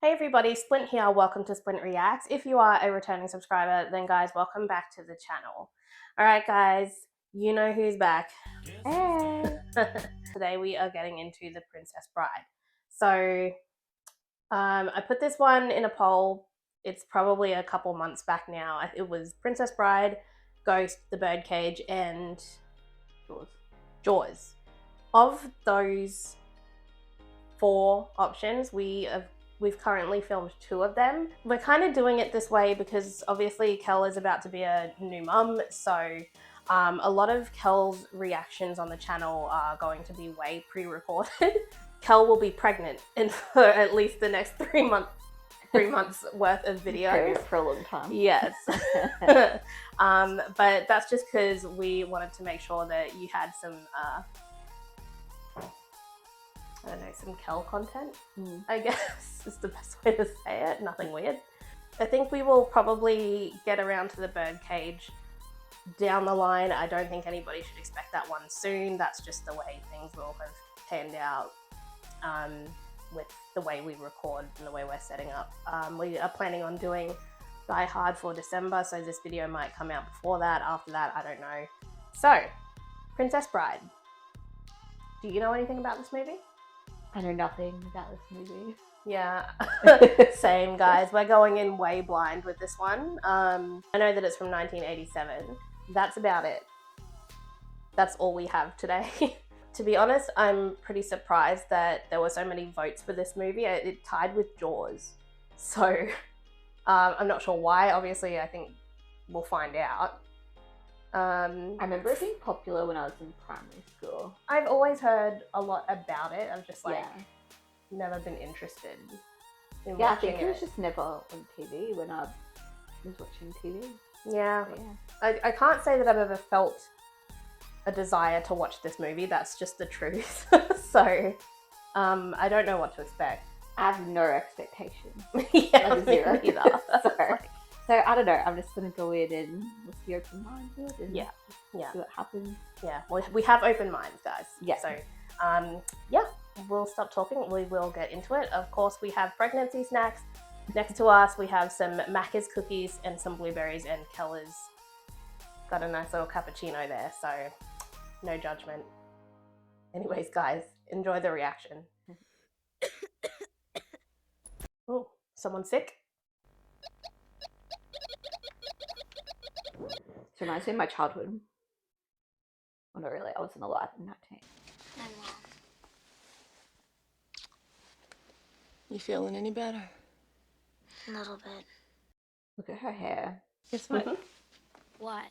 Hey everybody, Splint here. Welcome to Splint Reacts. If you are a returning subscriber, then guys, welcome back to the channel. Alright guys, you know who's back. Hey. Today we are getting into The Princess Bride. So, I put this one in a poll. It's probably a couple months back now. It was Princess Bride, Ghost, The Birdcage, and Jaws. Of those 4 options, we've currently filmed 2 of them. We're kind of doing it this way because obviously Kel is about to be a new mum, so a lot of Kel's reactions on the channel are going to be way pre-recorded. Kel will be pregnant for at least the next 3 months worth of videos. For a long time. Yes. But that's just because we wanted to make sure that you had some I don't know, some Kel content, I guess is the best way to say it. Nothing weird. I think we will probably get around to the Birdcage down the line. I don't think anybody should expect that one soon. That's just the way things will have panned out with the way we record and the way we're setting up. We are planning on doing Die Hard for December, so this video might come out before that, after that, I don't know. So, Princess Bride. Do you know anything about this movie? I know nothing about this movie. Yeah, same guys. We're going in way blind with this one. I know that it's from 1987. That's about it. That's all we have today. To be honest, I'm pretty surprised that there were so many votes for this movie. It tied with Jaws. So I'm not sure why. Obviously, I think we'll find out. I remember it being popular when I was in primary school. I've always heard a lot about it. I've just never been interested in watching it. I think it was just never on TV when I was watching TV. Yeah. I can't say that I've ever felt a desire to watch this movie. That's just the truth. So I don't know what to expect. I have no expectations. Yeah, zero either. So I don't know, I'm just going to go in and we'll see open-minded and see what happens. Yeah, well, we have open minds, guys. Yeah. So, we'll stop talking. We will get into it. Of course, we have pregnancy snacks. Next to us, we have some Macca's cookies and some blueberries, and Keller's got a nice little cappuccino there, so no judgment. Anyways, guys, enjoy the reaction. Oh, someone sick? It reminds me of my childhood. Well, not really. I wasn't alive in that time. You feeling any better? A little bit. Look at her hair. Guess what? What?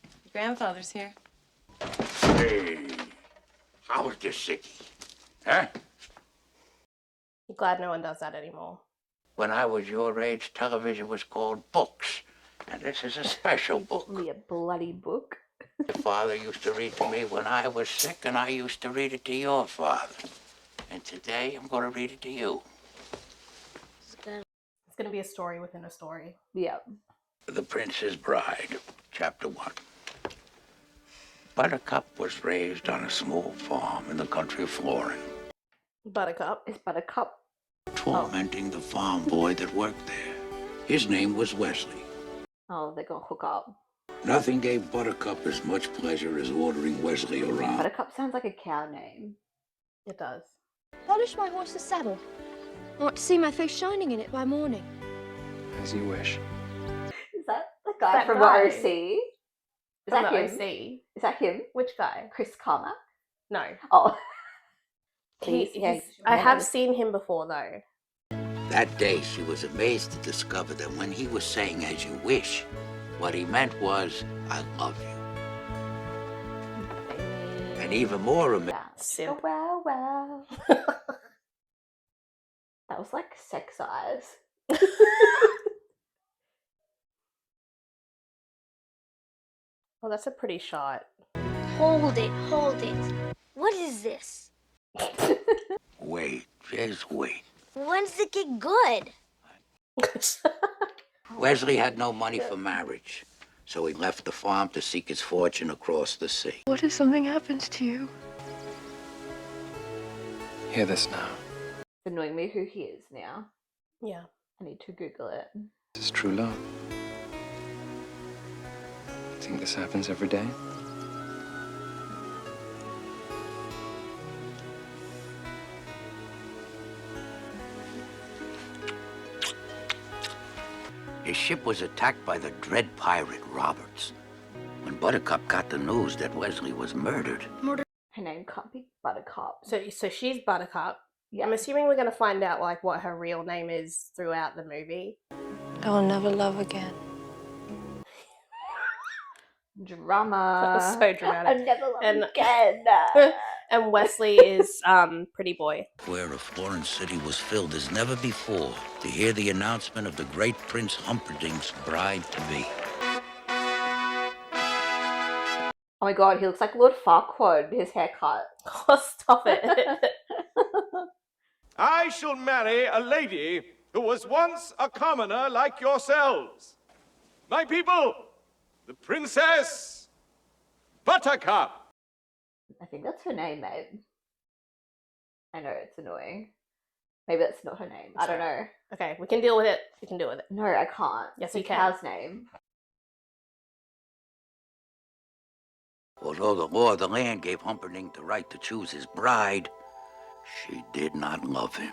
Your grandfather's here. Hey, how was this sickie? Huh? I'm glad no one does that anymore. When I was your age, television was called books. And this is a special book. Be a bloody book. Your father used to read to me when I was sick, and I used to read it to your father. And today, I'm going to read it to you. It's going to be a story within a story. Yeah. The Princess Bride, Chapter 1. Buttercup was raised on a small farm in the country of Florence. Buttercup? It's Buttercup. Tormenting the farm boy that worked there. His name was Wesley. Oh, they're going to hook up. Nothing gave Buttercup as much pleasure as ordering Wesley around. Buttercup sounds like a cow name. It does. Polish my horse's saddle. I want to see my face shining in it by morning. As you wish. Is that the guy from the OC? Is From that the him? OC? Is that him? Which guy? Chris Carmack? No. Oh. I have seen him before though. That day, she was amazed to discover that when he was saying, "as you wish," what he meant was, "I love you." And even more amazed. Simp. Oh, wow. That was like sex eyes. Well, that's a pretty shot. Hold it, hold it. What is this? Wait, just wait. When's it get good? Wesley had no money for marriage, so he left the farm to seek his fortune across the sea. What if something happens to you? Hear this now. It's annoying me who he is now. Yeah. I need to Google it. This is true love. Think this happens every day? His ship was attacked by the dread pirate Roberts. When Buttercup got the news that Wesley was murdered. Her name can't be Buttercup. So she's Buttercup. Yeah. I'm assuming we're going to find out like what her real name is throughout the movie. I will never love again. Drama. That was so dramatic. I'll never love And- again. And Wesley is Pretty Boy. Where of Florence City was filled as never before to hear the announcement of the great Prince Humperdinck's bride-to-be. Oh my god, he looks like Lord Farquaad, his haircut. Oh, stop it. I shall marry a lady who was once a commoner like yourselves. My people, the Princess Buttercup. I think that's her name, mate. I know, it's annoying. Maybe that's not her name. I don't know. Okay, we can deal with it. We can deal with it. No, I can't. Yes, it's a you can. cow's name. Although the law of the land gave Humperdinck the right to choose his bride, she did not love him.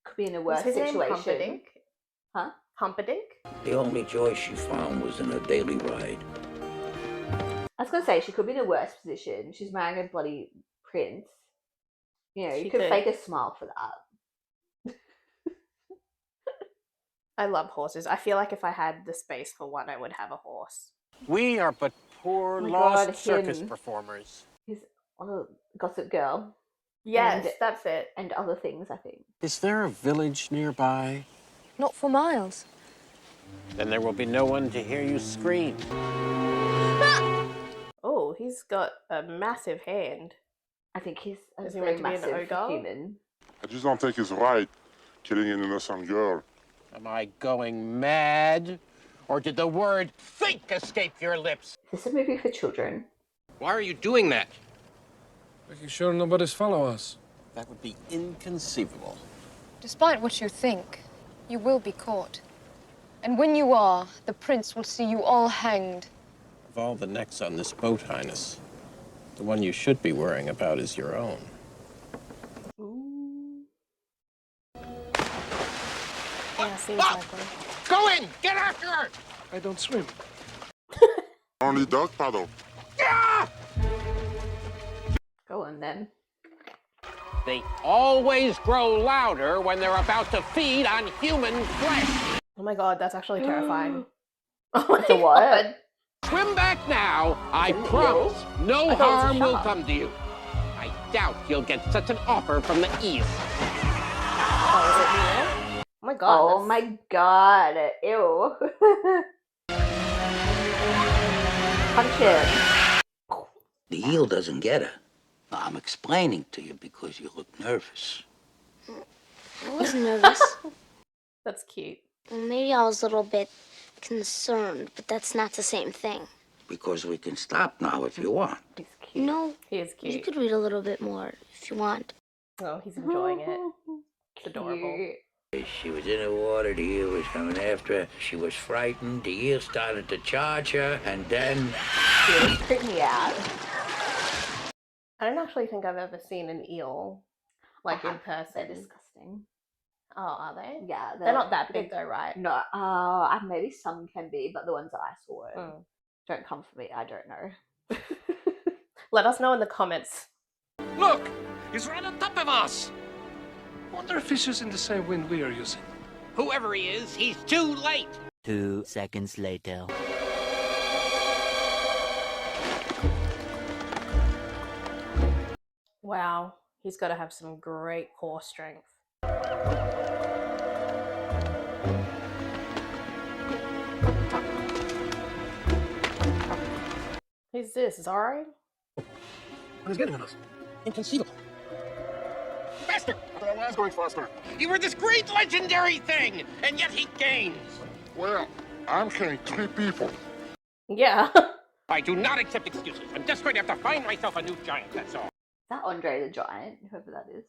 Could be in a Is worse his name situation. Humperdinck? Huh? Humperdinck? The only joy she found was in her daily ride. I was gonna say she could be in a worse position. She's marrying a bloody prince. You know, She you could could. fake a smile for that. I love horses. I feel like if I had the space for one, I would have a horse. We are but poor, Oh my lost God, circus him. performers. He's on a Gossip Girl Yes, And- that's it. and other things, I think. Is there a village nearby? Not for miles. Then there will be no one to hear you scream. Oh, he's got a massive hand. I think he's a Is he very meant to be an massive ogre? human. I just don't think it's right, killing an innocent girl. Am I going mad? Or did the word think escape your lips? Is this a movie for children? Why are you doing that? Making sure nobody's follow us. That would be inconceivable. Despite what you think, you will be caught. And when you are, the prince will see you all hanged. Of all the necks on this boat, Highness, the one you should be worrying about is your own. Ooh. Yeah, seems likely. Go in! Get after her! I don't swim. Only dog paddle. Go on then. They always grow louder when they're about to feed on human flesh. Oh my god, that's actually terrifying. Oh my The what? God. Swim back now. I An promise no I thought it was a harm will shark. come to you. I doubt you'll get such an offer from the East. Oh, is it real? Oh my god. Oh that's- my god. Ew. Punch him. The eel doesn't get her. I'm explaining to you because you look nervous. I was nervous. That's cute. Well, maybe I was a little bit concerned, but that's not the same thing. Because we can stop now if you want. He's cute. No, He is you cute. could read a little bit more if you want. Oh, he's enjoying it. It's adorable. Cute. She was in the water, the eel was coming after her. She was frightened, the eel started to charge her, and then... Really creep me out. I don't actually think I've ever seen an eel, like in They're person. disgusting. Oh, are they? Yeah, They're not that big though, right? No, maybe some can be, but the ones that I saw Mm. don't come for me. I don't know. Let us know in the comments. Look, he's right on top of us. Wonder if he's using the same wind we are using. Whoever he is, he's too late. 2 seconds later. Wow, he's got to have some great core strength. Who's this? Zari? What is getting on us? Inconceivable. Faster! I was going faster. You were this great legendary thing, and yet he gains. Well, I'm killing 3 people. Yeah. I do not accept excuses. I'm just going to have to find myself a new giant, that's all. Is that Andre the Giant? Whoever that is.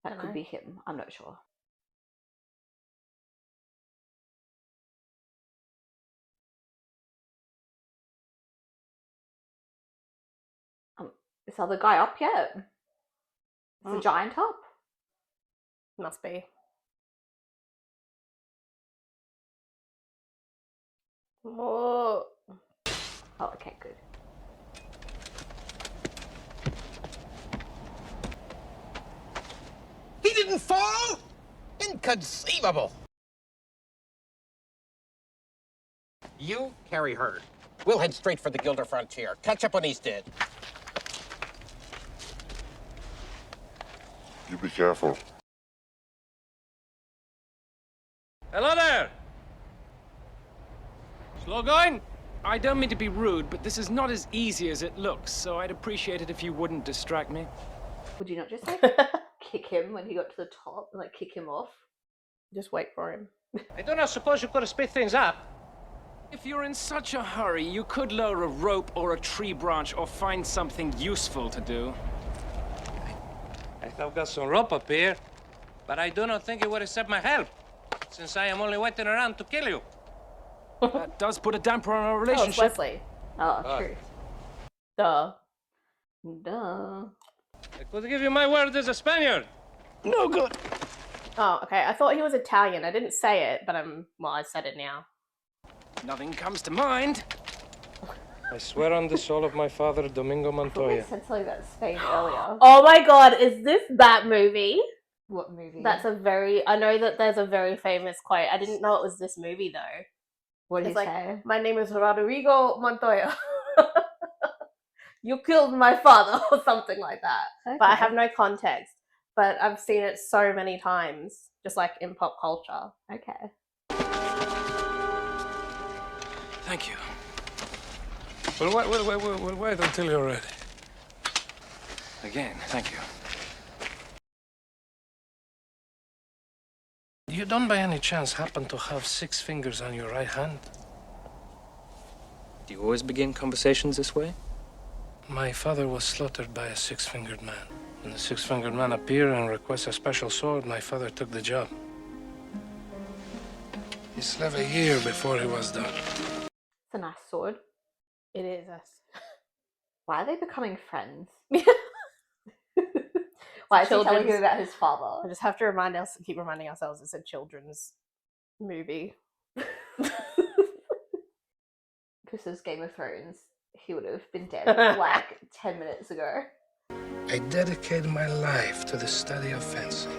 That Dunno. could be him. I'm not sure. this other guy up yet? Is the giant up? Must be. Oh. Oh, okay, good. He didn't fall? Inconceivable. You carry her. We'll head straight for the Gilder frontier. Catch up when he's dead. You be careful. Hello there! Slow going? I don't mean to be rude, but this is not as easy as it looks, so I'd appreciate it if you wouldn't distract me. Would you not just like kick him when he got to the top and like kick him off? Just wait for him. I do not suppose you could have sped things up. If you're in such a hurry, you could lower a rope or a tree branch or find something useful to do. I have got some rope up here, but I do not think it would accept my help, since I am only waiting around to kill you. That does put a damper on our Oh, it's relationship. Wesley. Oh, true. Duh. Duh. I could give you my word as a Spaniard. No good. Oh, okay. I thought he was Italian. I didn't say it, but well, I said it now. Nothing comes to mind. I swear on the soul of my father, Domingo It Montoya. makes sense like about Spain earlier. Oh my god, is this that movie? What movie? That's a very... I know that there's a very famous quote. I didn't know it was this movie, though. What did It's he like, say? my name is Rodrigo Montoya. You killed my father, or something like that. Okay. But I have no context. But I've seen it so many times, just like in pop culture. Okay. Thank you. Well, wait until you're ready. Again, thank you. You don't by any chance happen to have 6 fingers on your right hand? Do you always begin conversations this way? My father was slaughtered by a 6-fingered man. When the 6-fingered man appeared and requested a special sword, my father took the job. He slept a year before he was done. It's a nice sword. It is. Why are they becoming friends? Why is he telling you about his father? I just have to keep reminding ourselves it's a children's movie. If this was Game of Thrones, he would have been dead like 10 minutes ago. I dedicate my life to the study of fencing.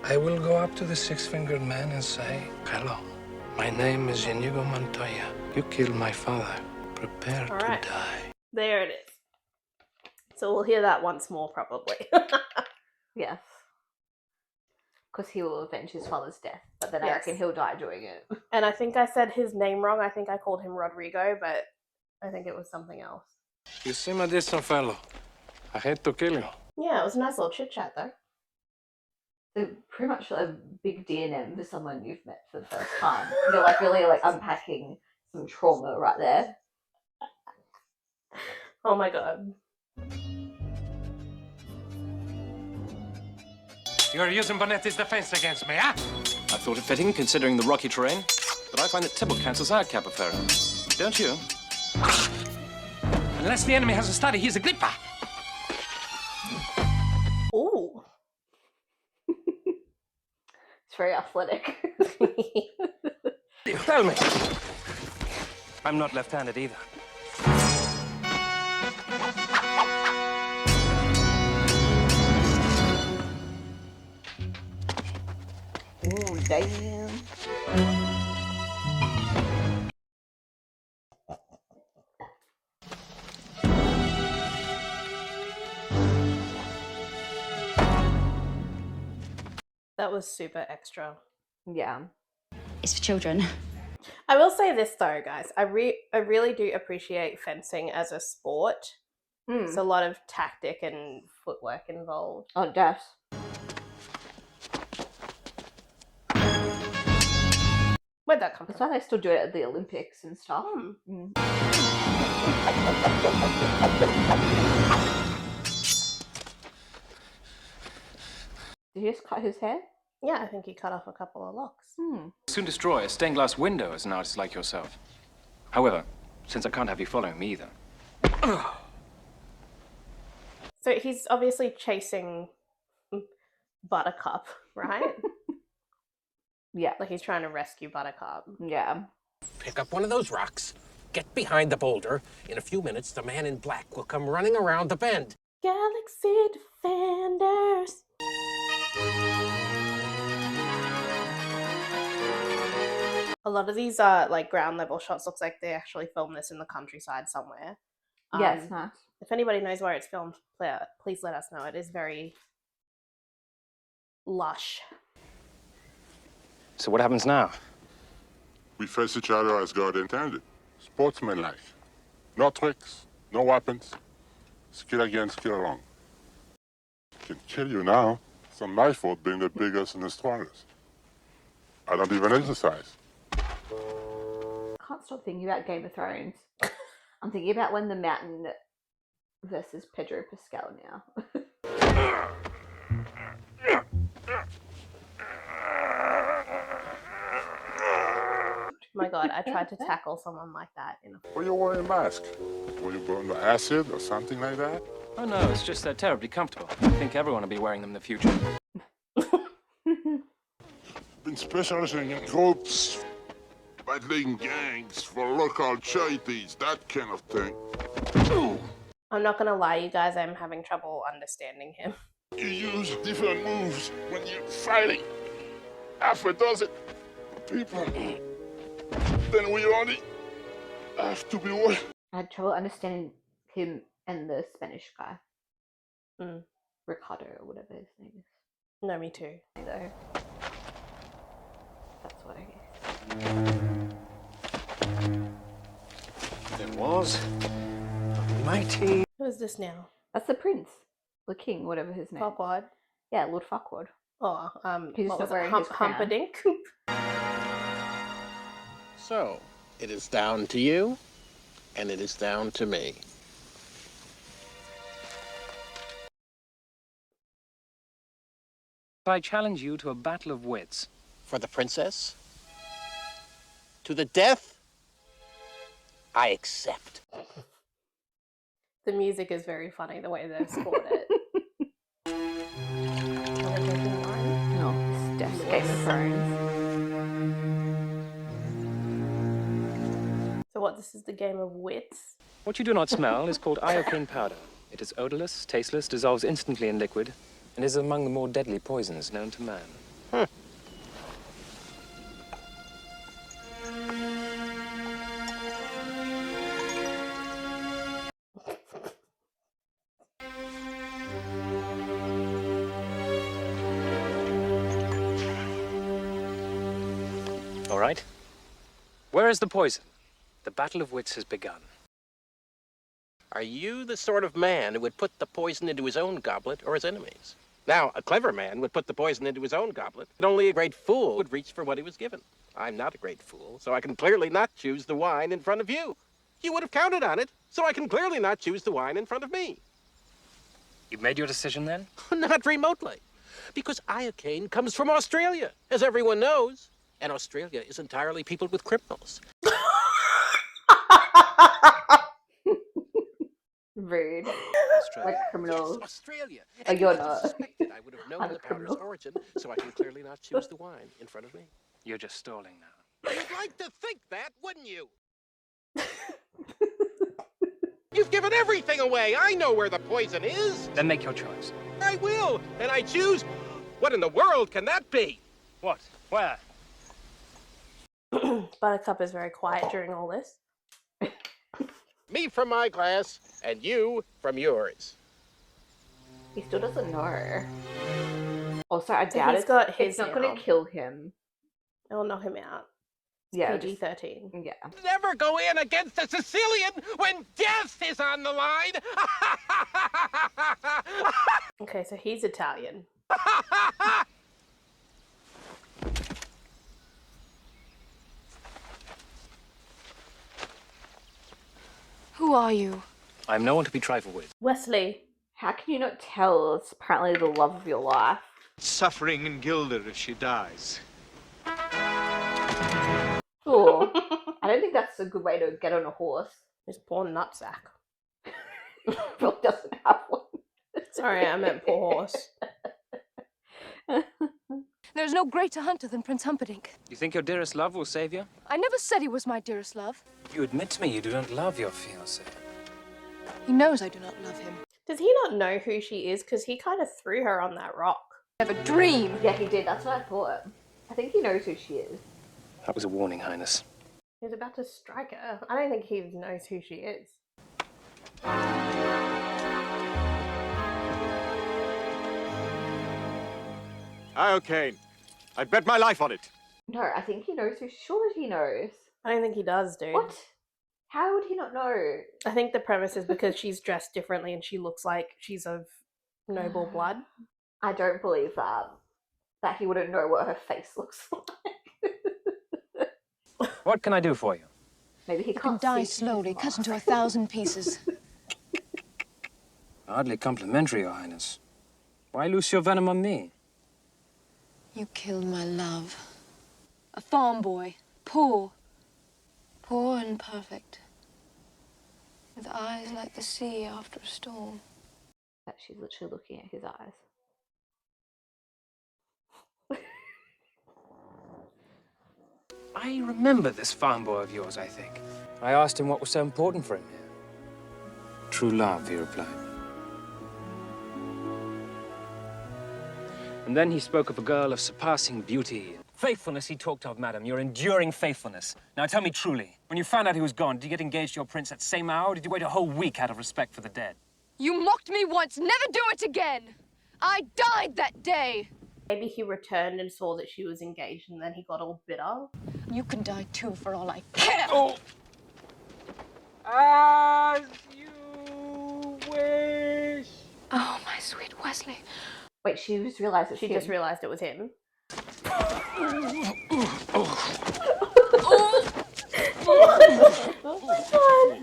I will go up to the 6-fingered man and say, hello, my name is Inigo Montoya. You killed my father. Prepare to die. There it is. So we'll hear that once more, probably. Yes. Because he will avenge his father's death, but then I Yes. reckon he'll die doing it. And I think I said his name wrong. I think I called him Rodrigo, but I think it was something else. You seem a decent fellow. I hate to kill you. Yeah, it was a nice little chit-chat, though. So pretty much a big D&M for someone you've met for the first time. You're like really like unpacking some trauma right there. Oh my god. You're using Bonetti's defense against me, huh? I thought it fitting considering the rocky terrain, but I find that Tybalt cancels out Capoferro. Don't you? Unless the enemy has a study, he's a glipper. Ooh. It's very athletic. Tell me. I'm not left-handed either. Ooh, damn. That was super extra. Yeah. It's for children. I will say this though, guys. I really do appreciate fencing as a sport. There's a lot of tactic and footwork involved. Oh, death. Where'd that come That's from? why they still do it at the Olympics and stuff. Did he just cut his hair? Yeah, I think he cut off a couple of locks. Soon destroy a stained glass window as an artist like yourself. However, since I can't have you following me either. So he's obviously chasing Buttercup, right? Yeah. Like he's trying to rescue Buttercup. Yeah. Pick up one of those rocks, get behind the boulder. In a few minutes, the man in black will come running around the bend. Galaxy Defenders. A lot of these like ground level shots. Looks like they actually filmed this in the countryside somewhere. Yeah, it's nice. If anybody knows where it's filmed, please let us know. It is very lush. So what happens now? We face each other as God intended. Sportsmanlike. No tricks, no weapons. Skill against skill alone. Can kill you now. It's not my fault being the biggest and the strongest. I don't even exercise. Can't stop thinking about Game of Thrones. I'm thinking about when the Mountain versus Pedro Pascal now. My God, I tried to tackle someone like that. Why you wearing a mask? Were you burned by acid or something like that? Oh no, it's just they're terribly comfortable. I think everyone will be wearing them in the future. Been specializing in groups, battling gangs for local charities, that kind of thing. I'm not gonna lie, you guys, I'm having trouble understanding him. You use different moves when you're fighting. Half a dozen people. Then we only have to be one. I had trouble understanding him and the Spanish guy. Ricardo or whatever his name is. No, me too. Though. That's what I guess. There was a mighty... Who is this now? That's the prince. The king, whatever his name. Farquaad. Yeah, Lord Farquaad. Oh, He's what not was it? wearing his crown. Humperdinck? So, it is down to you, and it is down to me. I challenge you to a battle of wits. For the princess? To the death? I accept. The music is very funny, the way they've scored it. No, it's Game of Thrones. So what, this is the game of wits? What you do not smell is called iocane powder. It is odorless, tasteless, dissolves instantly in liquid, and is among the more deadly poisons known to man. All right. Where is the poison? The battle of wits has begun. Are you the sort of man who would put the poison into his own goblet or his enemy's? Now, a clever man would put the poison into his own goblet, but only a great fool would reach for what he was given. I'm not a great fool, so I can clearly not choose the wine in front of you. You would have counted on it, so I can clearly not choose the wine in front of me. You've made your decision then? Not remotely, because iocane comes from Australia, as everyone knows. And Australia is entirely peopled with criminals. Rude. Australia. Like criminals. Yes, Australia. Oh, you're not. I would have known I'm a the powder's criminal. origin, so I can clearly not choose the wine in front of me. You're just stalling now. You'd like to think that, wouldn't you? You've given everything away. I know where the poison is. Then make your choice. I will, and I choose. What in the world can that be? What? Where? Buttercup is very quiet during all this. Me from my glass, and you from yours. He still doesn't know. Also, I So doubt he's got his it's not now. going to kill him. It'll knock him out. Yeah, PG-13. Yeah. Never go in against a Sicilian when death is on the line. Okay, so he's Italian. Who are you? I'm no one to be trifled with. Wesley. How can you not tell? It's apparently the love of your life. Suffering in Gilda if she dies. Oh, I don't think that's a good way to get on a horse. His poor nutsack. Really doesn't have one. Sorry, I meant poor horse. There is no greater hunter than Prince Humperdinck. You think your dearest love will save you? I never said he was my dearest love. You admit to me you do not love your fiancé. He knows I do not love him. Does he not know who she is? Because he kind of threw her on that rock. I have a dream. Yeah, he did. That's what I thought. I think he knows who she is. That was a warning, Highness. He's about to strike her. I don't think he knows who she is. Iocane, I'd bet my life on it. No, I think he knows who. Sure, he knows. I don't think he does, dude. What? How would he not know? I think the premise is because she's dressed differently and she looks like she's of noble blood. I don't believe that. That he wouldn't know what her face looks like. What can I do for you? Maybe he You can can't die see slowly, cut into 1,000 pieces. Hardly complimentary, Your Highness. Why loose your venom on me? You killed my love. A farm boy. Poor. Poor and perfect. With eyes like the sea after a storm. But she's literally looking at his eyes. I remember this farm boy of yours, I think. I asked him what was so important for him here. True love, he replied. And then he spoke of a girl of surpassing beauty. Faithfulness he talked of, madam, your enduring faithfulness. Now tell me truly, when you found out he was gone, did you get engaged to your prince that same hour, or did you wait a whole week out of respect for the dead? You mocked me once, never do it again! I died that day! Maybe he returned and saw that she was engaged and then he got all bitter. You can die too, for all I care! Oh! As you wish! Oh, my sweet Wesley. Wait, she just realised it's She him. just realised it was him. Oh my god!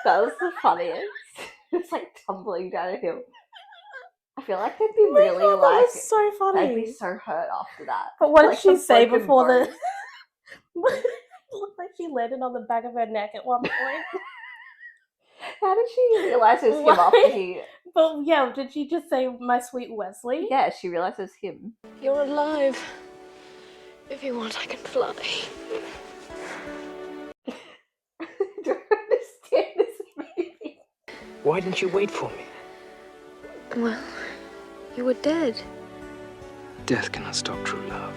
That was the funniest. It's like tumbling down a hill. I feel like they'd be really God, that like was so funny. they'd be so hurt after that. But what Like did she some say broken before bones. the... It looked like she landed on the back of her neck at one point. How did she realise it was him Why? after he... But yeah, did she just say, my sweet Wesley? Yeah, she realised it was him. You're alive. If you want, I can fly. I don't understand this movie. Why didn't you wait for me? Well, you were dead. Death cannot stop true love.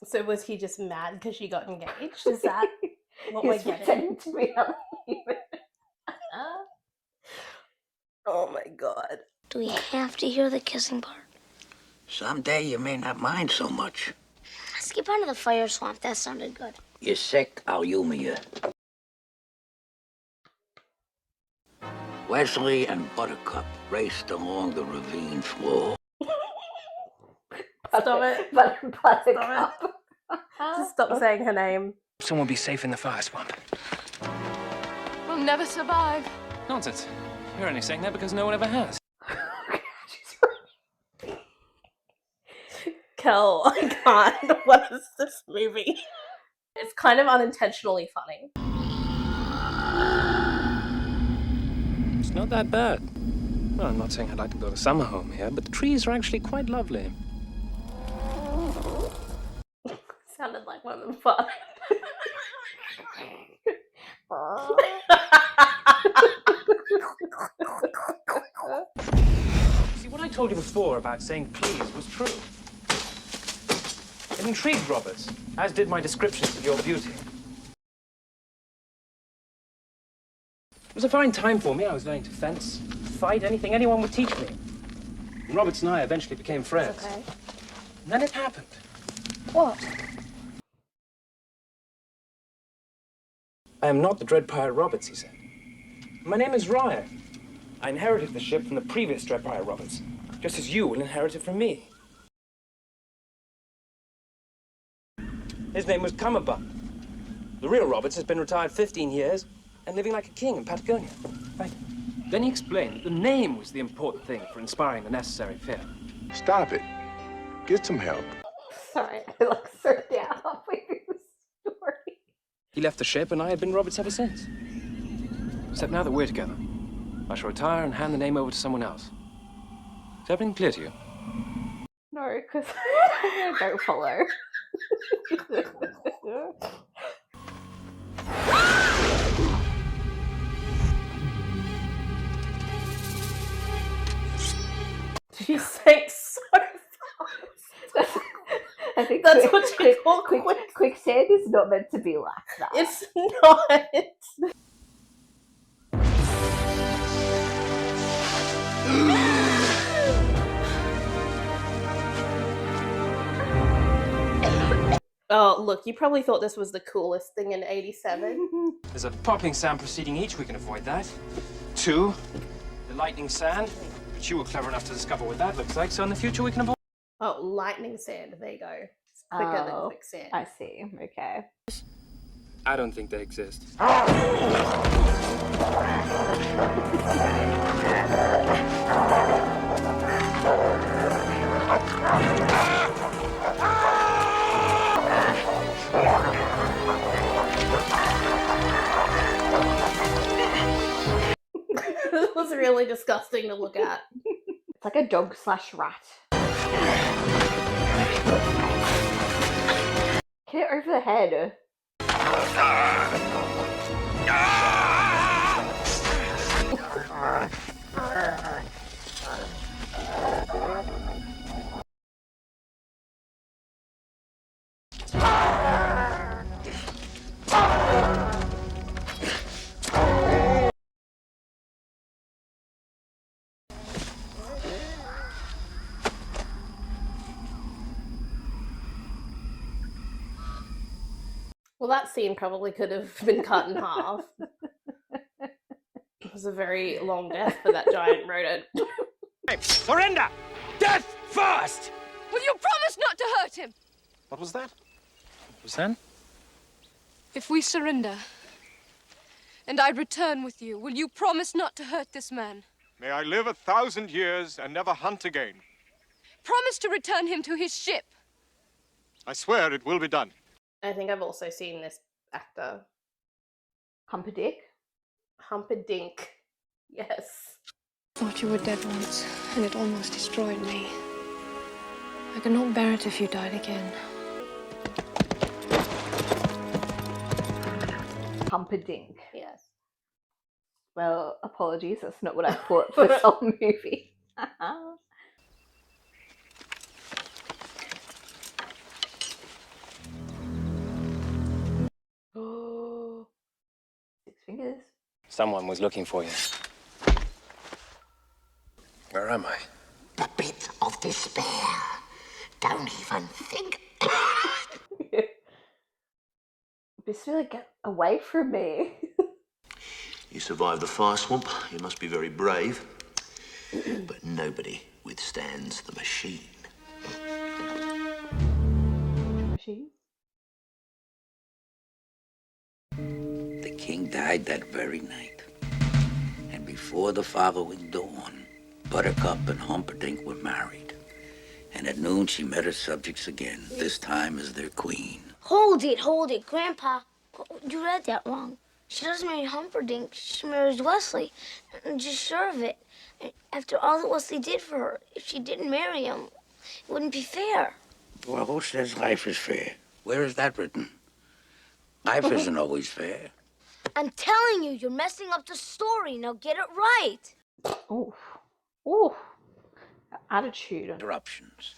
So was he just mad because she got engaged? Is that what we're He's getting? pretending to be a human. Oh my god. Do we have to hear the kissing part? Someday you may not mind so much. Skip onto the fire swamp. That sounded good. You're sick, I'll humor you. Wesley and Buttercup raced along the ravine floor. Stop it. Buttercup. Just stop saying her name. Someone be safe in the fire swamp. We'll never survive. Nonsense. You're only saying that because no one ever has. Kel, I can't. What is this movie? It's kind of unintentionally funny. It's not that bad. Well, I'm not saying I'd like to build a summer home here, but the trees are actually quite lovely. Sounded like one of them fun. See, what I told you before about saying please was true. It intrigued Roberts, as did my descriptions of your beauty. It was a fine time for me. I was learning to fence, fight, anything anyone would teach me. And Roberts and I eventually became friends. Okay. And then it happened. What? I am not the Dread Pirate Roberts, he said. My name is Ryan. I inherited the ship from the previous Dread Pirate Roberts, just as you will inherit it from me. His name was Cummerbund. The real Roberts has been retired 15 years and living like a king in Patagonia. Thank you. Then he explained that the name was the important thing for inspiring the necessary fear. Stop it. Get some help. Sorry, I like threw down halfway through the story. He left the ship, and I have been Roberts ever since. Except now that we're together, I shall retire and hand the name over to someone else. Is everything clear to you? No, because I don't follow. She's saying so fast. I think That's what you call quicksand is not meant to be like that. It's not. Oh, look, you probably thought this was the coolest thing in 87. There's a popping sound preceding each. We can avoid that. 2, the lightning sand. But you were clever enough to discover what that looks like, so in the future we can avoid. Oh, lightning sand. There you go. It's quicker than quicksand. I see. Okay. I don't think they exist. This was really disgusting to look at. It's like a dog/rat. Get it over the head. Well, that scene probably could have been cut in half. It was a very long death for that giant rodent. Surrender! Death first! Will you promise not to hurt him? What was that? What was that? If we surrender, and I return with you, will you promise not to hurt this man? May I live 1,000 years and never hunt again. Promise to return him to his ship. I swear it will be done. I think I've also seen this actor. Humperdinck? Humperdinck. Yes. I thought you were dead once, and it almost destroyed me. I could not bear it if you died again. Humperdinck. Yes. Well, apologies, that's not what I thought for some movie. Oh, 6 fingers. Someone was looking for you. Where am I? The pit of despair. Don't even think. Bismillah, get away from me. You survived the fire swamp. You must be very brave. But nobody withstands the machine. Machine? The king died that very night. And before the following dawn, Buttercup and Humperdinck were married. And at noon she met her subjects again, this time as their queen. Hold it, Grandpa. You read that wrong. She doesn't marry Humperdinck. She marries Wesley. I'm just sure of it. After all that Wesley did for her, if she didn't marry him, it wouldn't be fair. Well, who says life is fair? Where is that written? Life isn't always fair. I'm telling you, you're messing up the story. Now get it right. Oof. Oof. Attitude. Interruptions.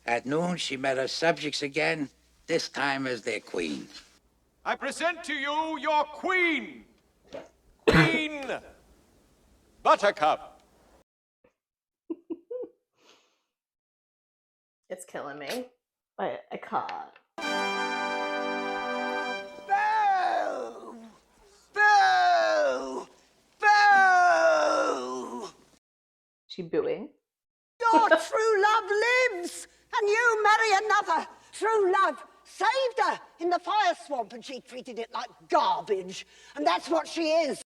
At noon, she met her subjects again, this time as their queen. I present to you your queen, Queen Buttercup. It's killing me. I can't. Boo! Boo! Boo! She booing. Your true love lives, and you marry another. True love saved her in the fire swamp, and she treated it like garbage. And that's what she is.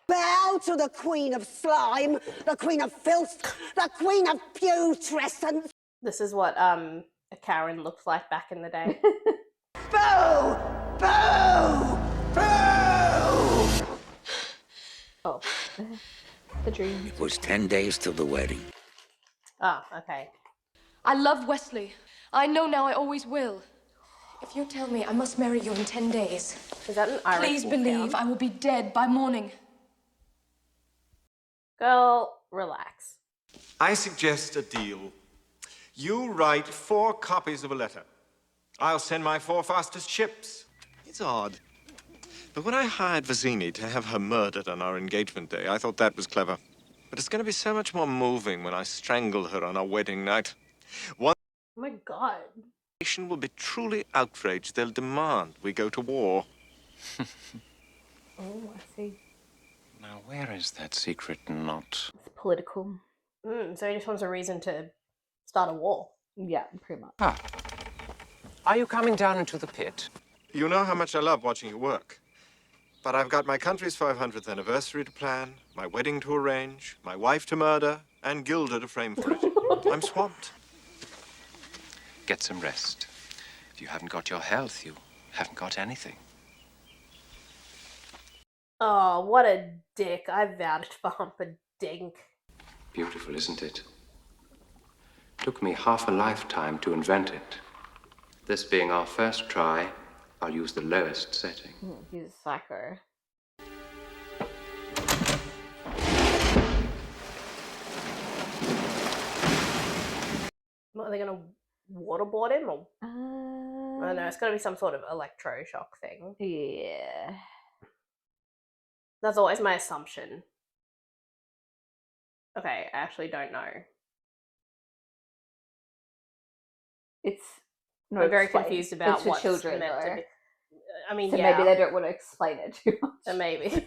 Bow to the queen of slime, the queen of filth, the queen of putrescence. This is what a Karen looked like back in the day. Boo! Boo! Boo! Oh, the dream. It was 10 days till the wedding. Oh, okay. I love Wesley. I know now I always will. If you tell me I must marry you in 10 days, Is that an Irish please wolf believe hound? I will be dead by morning. Girl, relax. I suggest a deal. You write 4 copies of a letter. I'll send my 4 fastest ships. It's odd. But when I hired Vizzini to have her murdered on our engagement day, I thought that was clever. But it's going to be so much more moving when I strangle her on our wedding night. One Oh my god. nation will be truly outraged. They'll demand we go to war. Oh, I see. Now, where is that secret knot? It's political. So he just wants a reason to start a war. Yeah, pretty much. Ah. Are you coming down into the pit? You know how much I love watching you work. But I've got my country's 500th anniversary to plan, my wedding to arrange, my wife to murder, and Gilda to frame for it. I'm swamped. Get some rest. If you haven't got your health, you haven't got anything. Oh, what a dick. I vouched for Humperdinck. Beautiful, isn't it? Took me half a lifetime to invent it. This being our first try, I'll use the lowest setting. He's a psycho. What, are they gonna waterboard him? Or I don't know, it's gotta be some sort of electroshock thing. Yeah. That's always my assumption. Okay, I actually don't know. It's I'm very explained. confused about it's for what's children, meant to though. be. I mean, So yeah. maybe they don't want to explain it too much. Maybe.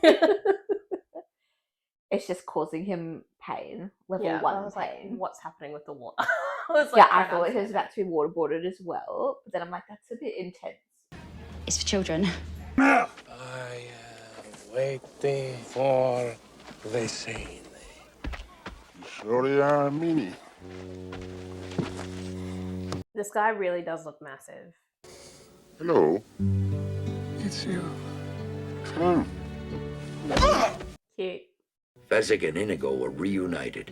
It's just causing him pain. Level Yeah, 1 I was pain. like, what's happening with the water? I was Yeah, like, I trying to thought he was understand about to be waterboarded as well. But then I'm like, that's a bit intense. It's for children. I am waiting for the scene. You surely are a meanie. This guy really does look massive. Hello. It's you. Come Cute. Fezzik and Inigo were reunited,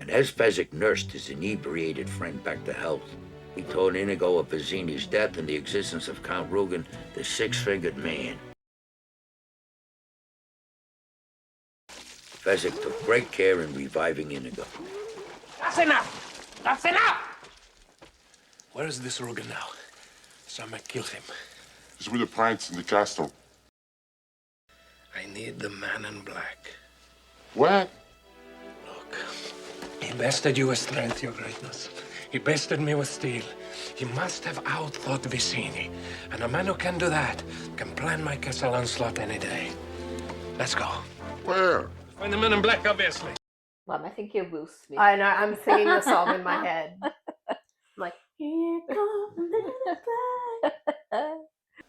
and as Fezzik nursed his inebriated friend back to health, he told Inigo of Vizzini's death and the existence of Count Rugen, the six-fingered man. Fezzik took great care in reviving Inigo. That's enough! That's enough! Where is this Rugen now? So I might kill him. He's with the prince in the castle. I need the man in black. What? Look, he bested you with strength, your greatness. He bested me with steel. He must have outthought Vizzini. And a man who can do that can plan my castle onslaught any day. Let's go. Where? Find the man in black, obviously. Mum, I think you're Will Smith. I know, I'm singing the song in my head. I'm like, here comes the black.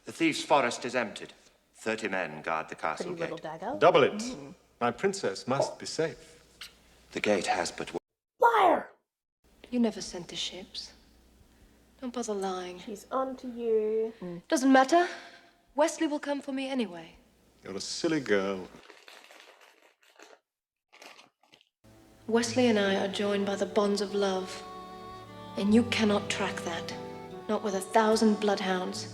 The thief's forest is emptied. 30 men guard the castle Pretty little gate. dagger. Double it. My princess must be safe. The gate has but one. Liar! You never sent the ships. Don't bother lying. She's on to you. Doesn't matter. Wesley will come for me anyway. You're a silly girl. Wesley and I are joined by the bonds of love. And you cannot track that. Not with 1,000 bloodhounds.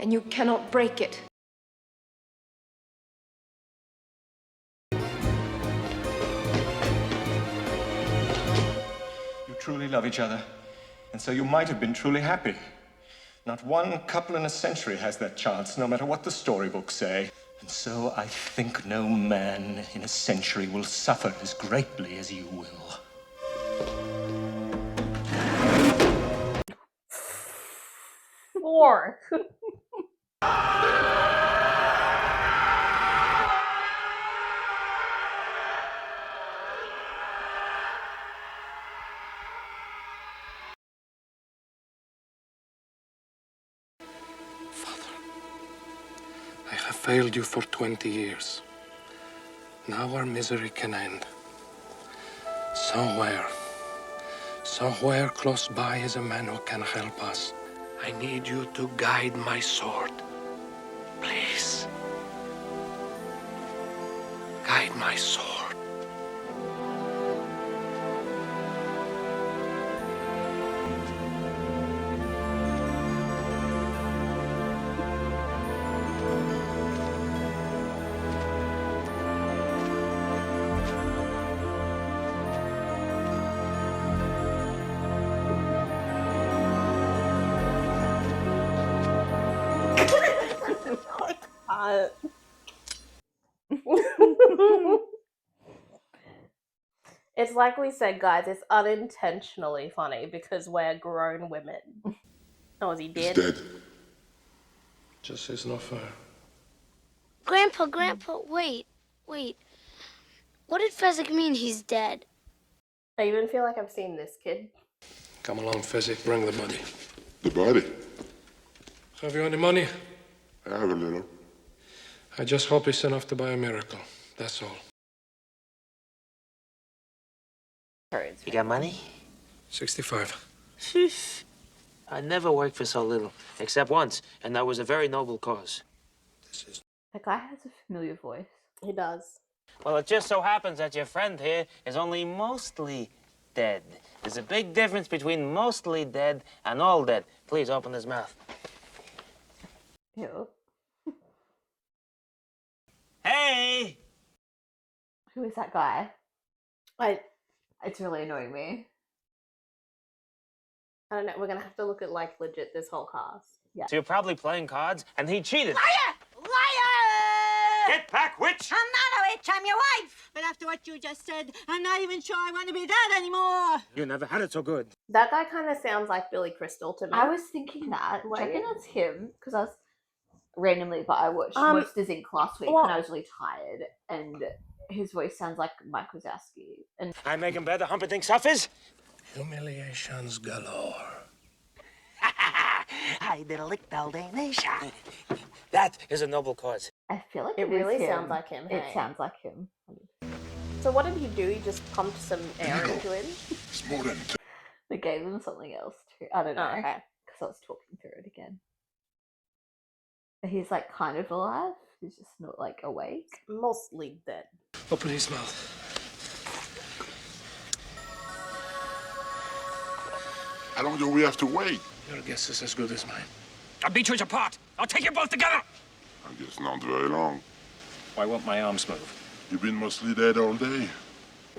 And you cannot break it. You truly love each other, and so you might have been truly happy. Not one couple in a century has that chance, no matter what the storybooks say. And so I think no man in a century will suffer as greatly as you will. Four. I have failed you for 20 years. Now our misery can end. Somewhere close by is a man who can help us. I need you to guide my sword. Please. Guide my sword. It's like we said, guys, it's unintentionally funny because we're grown women. Oh, is he dead? He's dead. Just is not fair. Grandpa, wait. What did Fezzik mean he's dead? I even feel like I've seen this kid. Come along, Fezzik, bring the body. The body? Have you any money? I have a little. I just hope it's enough to buy a miracle. That's all. You got money? 65. Sheesh. I never worked for so little, except once, and that was a very noble cause. That guy has a familiar voice. He does. Well, it just so happens that your friend here is only mostly dead. There's a big difference between mostly dead and all dead. Please open his mouth. Ew. Hey! Who is that guy? It's really annoying me. I don't know. We're gonna have to look at like legit this whole cast. Yeah. So you're probably playing cards, and he cheated. Liar! Get back, witch! I'm not a witch, I'm your wife. But after what you just said, I'm not even sure I want to be that anymore. You never had it so good. That guy kind of sounds like Billy Crystal to me. I was thinking that. Do you reckon it's him? Because I was randomly, but I watched Um, Monsters Inc. last week well- when I was really tired, and his voice sounds like Mike Wazowski. And I make him bear the Humperdinck suffers. Humiliations galore. I did a lick Baldination. That is a noble cause. I feel like It it really is him. sounds like him, It hey? sounds like him. So what did he do? He just pumped some air into him? It's more than They gave him something else too. I don't know. Oh, okay. Because I was talking through it again. He's like kind of alive. He's just not like awake. Mostly dead. Open his mouth. How long do we have to wait? Your guess is as good as mine. I'll beat you apart. I'll take you both together. I guess not very long. Why won't my arms move? You've been mostly dead all day.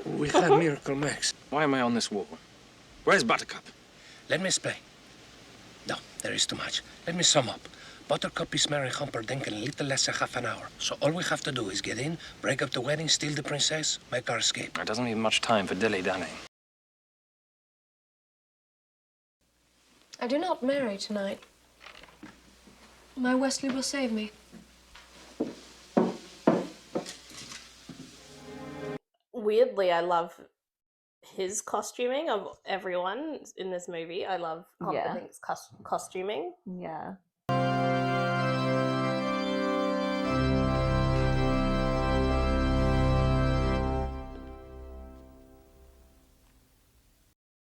We had Miracle Max. Why am I on this wall? Where's Buttercup? Let me explain. No, there is too much. Let me sum up. Buttercup is marrying Humperdinck in a little less than half an hour. So all we have to do is get in, break up the wedding, steal the princess, make our escape. There doesn't leave much time for dilly-dallying. I do not marry tonight. My Wesley will save me. Weirdly, I love his costuming of everyone in this movie. I love Humperdinck's costuming. Yeah.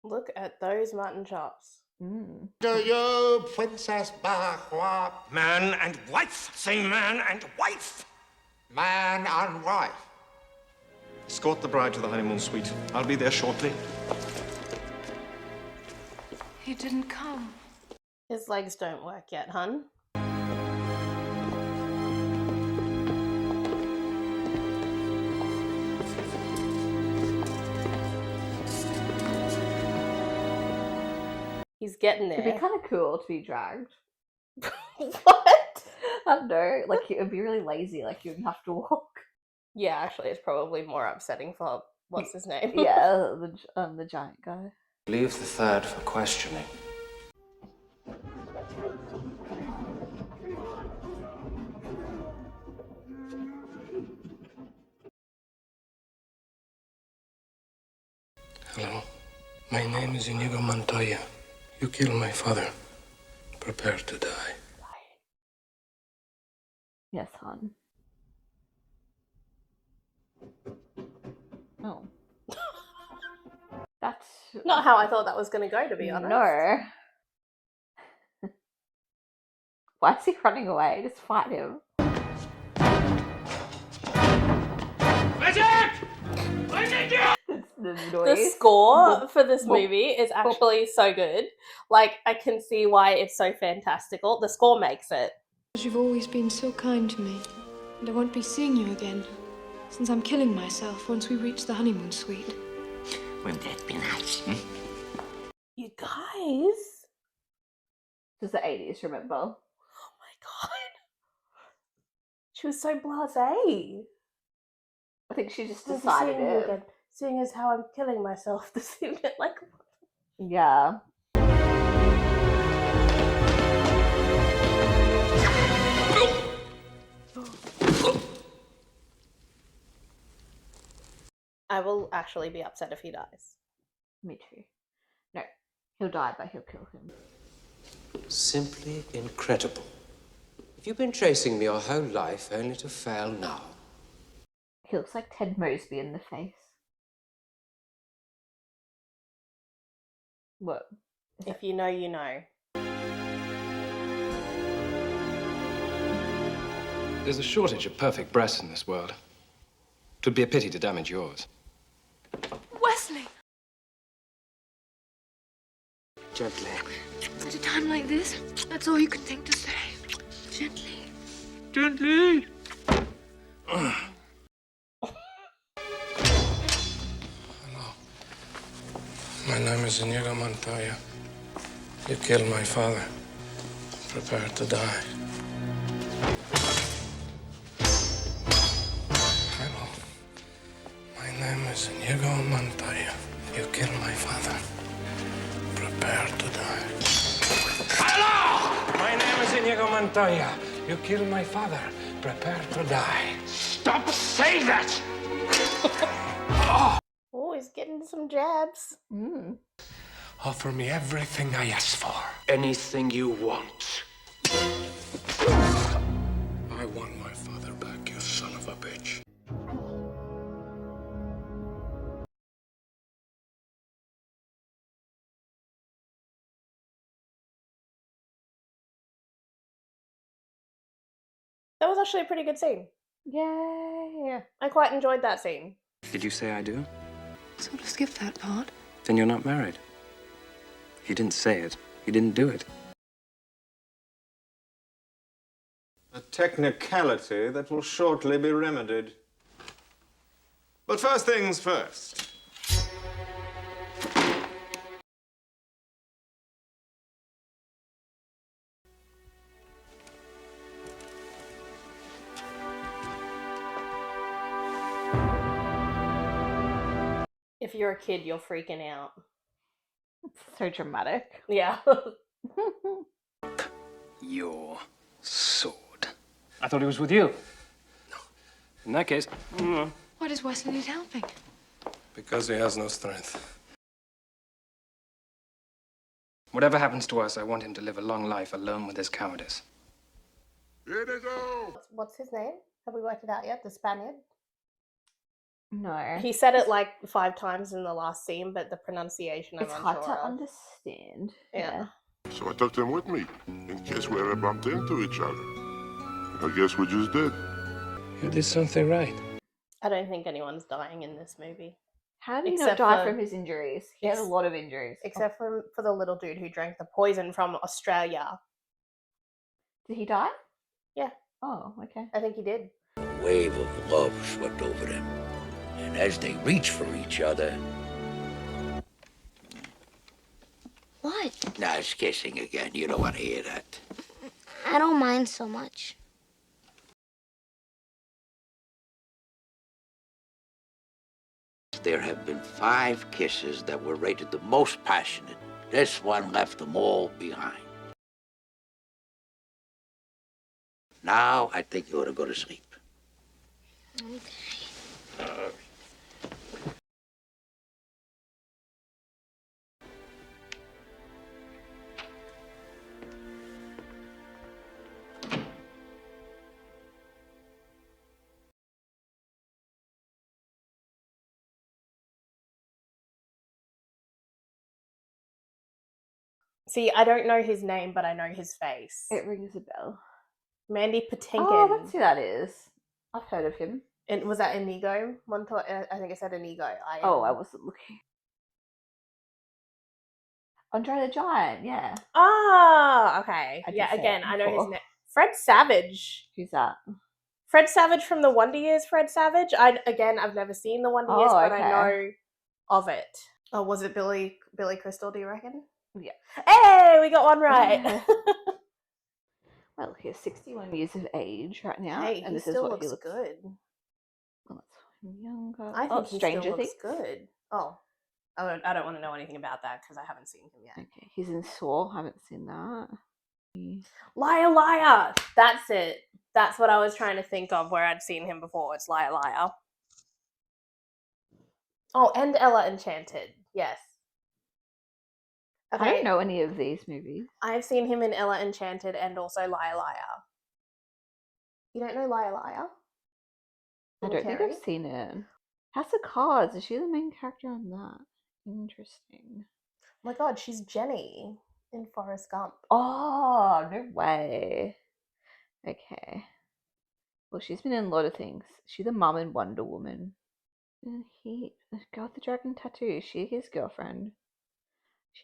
Look at those mutton chops. Do you, Princess Barrois? Man and wife. Say man and wife. Man and wife. Escort the bride to the honeymoon suite. I'll be there shortly. He didn't come. His legs don't work yet, hun. He's getting there. It'd be kind of cool to be dragged. What? I don't know. Like, it'd be really lazy. Like, you wouldn't have to walk. Yeah, actually, it's probably more upsetting for what's his name? Yeah, the giant guy. Leave the third for questioning. Hello. My name is Inigo Montoya. You killed my father. Prepare to die. Yes, hon. Oh. That's Not how I thought that was going to go, to be honest. No. Why is he running away? Just fight him. The The noise. score for this movie is actually so good. Like, I can see why it's so fantastical. The score makes it. You've always been so kind to me, and I won't be seeing you again, since I'm killing myself once we reach the honeymoon suite. Wouldn't that be nice? You guys. This is the 80s, remember? Oh my god. She was so blasé. I think she just I'll be decided seeing you it. again. Seeing as how I'm killing myself this evening. Like, Yeah. I will actually be upset if he dies. Me too. No, he'll die, but he'll kill him. Simply incredible. Have you been chasing me your whole life only to fail now? He looks like Ted Mosby in the face. What? If you know, you know. There's a shortage of perfect breasts in this world. It would be a pity to damage yours. Wesley! Gently. At a time like this, that's all you can think to say. Gently. Gently! My name is Inigo Montoya. You killed my father. Prepare to die. Hello. My name is Inigo Montoya. You killed my father. Prepare to die. Hello! My name is Inigo Montoya. You killed my father. Prepare to die. Stop saying that! Oh, he's getting some jabs. Offer me everything I ask for. Anything you want. I want my father back, you son of a bitch. That was actually a pretty good scene. Yay! I quite enjoyed that scene. Did you say I do? Sort of skip that part. Then you're not married. If you didn't say it, you didn't do it. A technicality that will shortly be remedied. But first things first. If you're a kid, you're freaking out. So dramatic. Yeah. Your sword. I thought he was with you. No. In that case... Why does Wesley need helping? Because he has no strength. Whatever happens to us, I want him to live a long life alone with his cowardice. What's his name? Have we worked it out yet? The Spaniard? No. He said it like 5 times in the last scene, but the pronunciation I'm It's unsure hard to of. understand. Yeah. So I took them with me, in case we ever bumped into each other. And I guess we just did. You did something right. I don't think anyone's dying in this movie. How did he not die from his injuries? He had a lot of injuries. Except for the little dude who drank the poison from Australia. Did he die? Yeah. Oh, okay. I think he did. A wave of love swept over them. And as they reached for each other... What? Now it's kissing again. You don't want to hear that. I don't mind so much. There have been 5 kisses that were rated the most passionate. This one left them all behind. Now I think you ought to go to sleep. Okay. See, I don't know his name, but I know his face. It rings a bell. Mandy Patinkin. Oh, that's who that is. I've heard of him. And was that Inigo? I think it said Inigo. I wasn't looking. Andre the Giant, yeah. Ah, okay. I did Yeah, say again, that I know his before. name. Fred Savage. Who's that? Fred Savage from the Wonder Years. Fred Savage. I've never seen the Wonder Years, but I know of it. Oh, was it Billy Crystal? Do you reckon? Yeah. Hey, we got one right. Well, he's 61 years of age right now, Hey, and he this still is what he looks looks good. Well, that's younger. I think he Stranger still looks Things. good. Oh, I don't want to know anything about that because I haven't seen him yet. Okay, he's in Saw. Haven't seen that. Liar, liar. That's it. That's what I was trying to think of where I'd seen him before. It's Liar, liar. Oh, and Ella Enchanted. Yes. I don't know any of these movies. I've seen him in Ella Enchanted and also Liar, liar. You don't know Liar, liar? I don't think I've seen it. House of Cards. Is she the main character on that? Interesting. Oh my god, she's Jenny in Forrest Gump. Oh, no way. Okay. Well, she's been in a lot of things. She's the mum in Wonder Woman. And the girl with the dragon tattoo. Is she his girlfriend?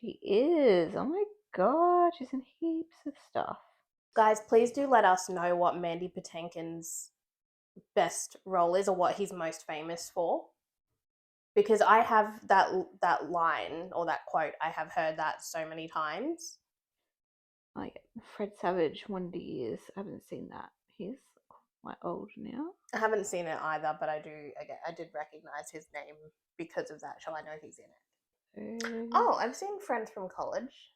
She is. Oh my god, she's in heaps of stuff. Guys, please do let us know what Mandy Patinkin's best role is or what he's most famous for. Because I have that line or that quote, I have heard that so many times. Oh yeah, Fred Savage, Wonder Years. I haven't seen that. He's quite old now. I haven't seen it either, but I did recognize his name because of that show. I know he's in it. Oh, I've seen Friends from College.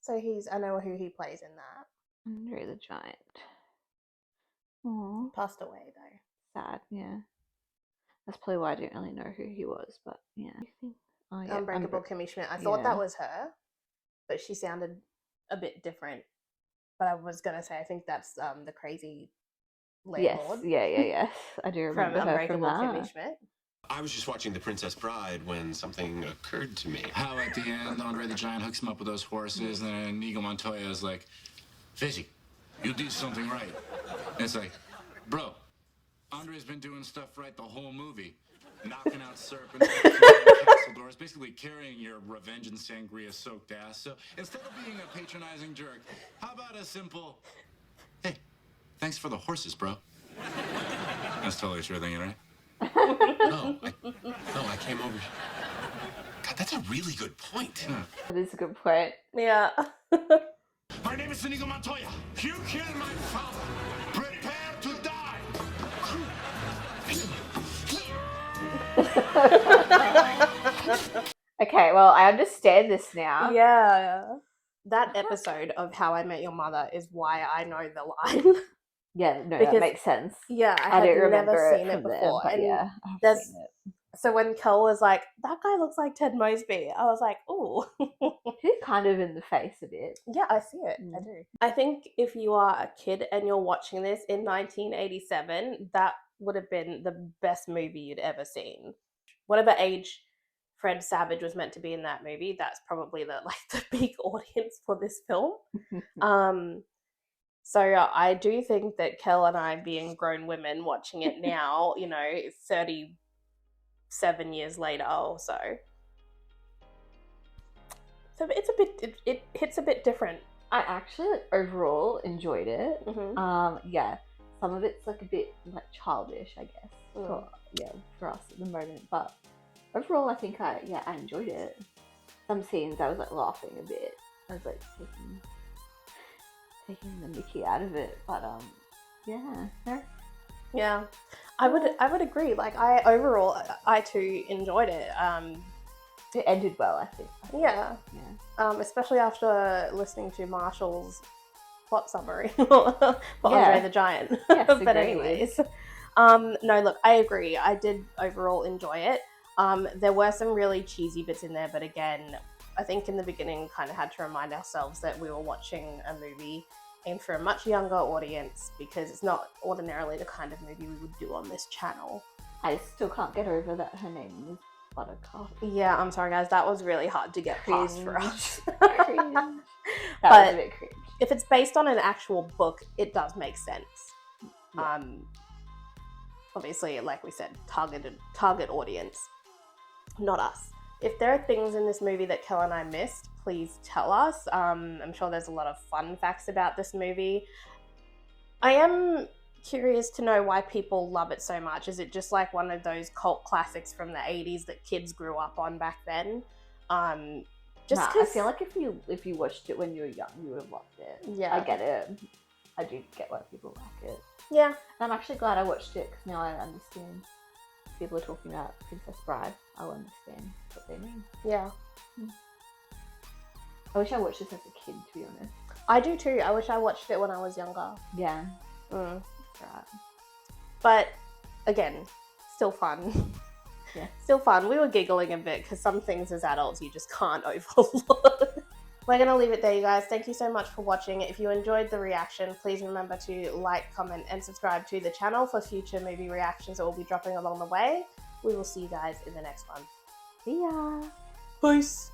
So I know who he plays in that. Andre the Giant. Aww. Passed away though. Sad, yeah. That's probably why I didn't really know who he was, but yeah. Oh, yeah. Unbreakable Kimmy Schmidt. I thought that was her, but she sounded a bit different. But I was gonna say I think that's the crazy landlord. Yes. I do remember from her Unbreakable from that. Kimmy Schmidt. I was just watching The Princess Bride when something occurred to me. How at the end, Andre the Giant hooks him up with those horses, and then Inigo Montoya is like, Fizzy, you did something right. And it's like, bro, Andre's been doing stuff right the whole movie. Knocking out serpents, castle doors, basically carrying your revenge and sangria soaked ass. So instead of being a patronizing jerk, how about a simple, hey, thanks for the horses, bro. That's totally what you're thinking, right? No, I came over. God, that's a really good point. That is a good point. Yeah. My name is Inigo Montoya. You killed my father. Prepare to die. Okay, well, I understand this now. Yeah. That episode of How I Met Your Mother is why I know the line. Yeah, no, that makes sense. Yeah, I had don't remember never seen it it from there, before. but and yeah, I've seen it. So when Kel was like, that guy looks like Ted Mosby, I was like, ooh. He's kind of in the face a bit. Yeah, I see it. I do. I think if you are a kid and you're watching this in 1987, that would have been the best movie you'd ever seen. Whatever age Fred Savage was meant to be in that movie, that's probably the big audience for this film. So I do think that Kel and I, being grown women watching it now, 37 years later or so. So it's a bit, it hits a bit different. I actually overall enjoyed it. Yeah, some of it's like a bit like childish, I guess. For us at the moment, but overall, I think I enjoyed it. Some scenes I was like laughing a bit. I was like taking the mickey out of it, but yeah, I would agree. Like I too enjoyed it. It ended well, I think. Yeah. Especially after listening to Marshall's plot summary for Andre the Giant. Yes, but agreed. anyways, no, look, I agree. I did overall enjoy it. There were some really cheesy bits in there, but again, I think in the beginning kind of had to remind ourselves that we were watching a movie aimed for a much younger audience because it's not ordinarily the kind of movie we would do on this channel. I still can't get over that her name is Buttercup. Yeah, I'm sorry guys, that was really hard to get past for us. Cringe. That But was a bit cringe. if it's based on an actual book, it does make sense. Yeah. Obviously, like we said, target audience, not us. If there are things in this movie that Kel and I missed, please tell us. I'm sure there's a lot of fun facts about this movie. I am curious to know why people love it so much. Is it just like one of those cult classics from the 80s that kids grew up on back then? I feel like if you watched it when you were young, you would have loved it. Yeah. I get it. I do get why people like it. Yeah. And I'm actually glad I watched it because now I understand. People are talking about Princess Bride. I'll understand what they mean. Yeah. I wish I watched this as a kid, to be honest. I do too. I wish I watched it when I was younger. Yeah. Mm. Right. But again, still fun. Yeah. Still fun. We were giggling a bit because some things as adults you just can't overlook. We're going to leave it there, you guys. Thank you so much for watching. If you enjoyed the reaction, please remember to like, comment, and subscribe to the channel for future movie reactions that will be dropping along the way. We will see you guys in the next one. See ya. Peace.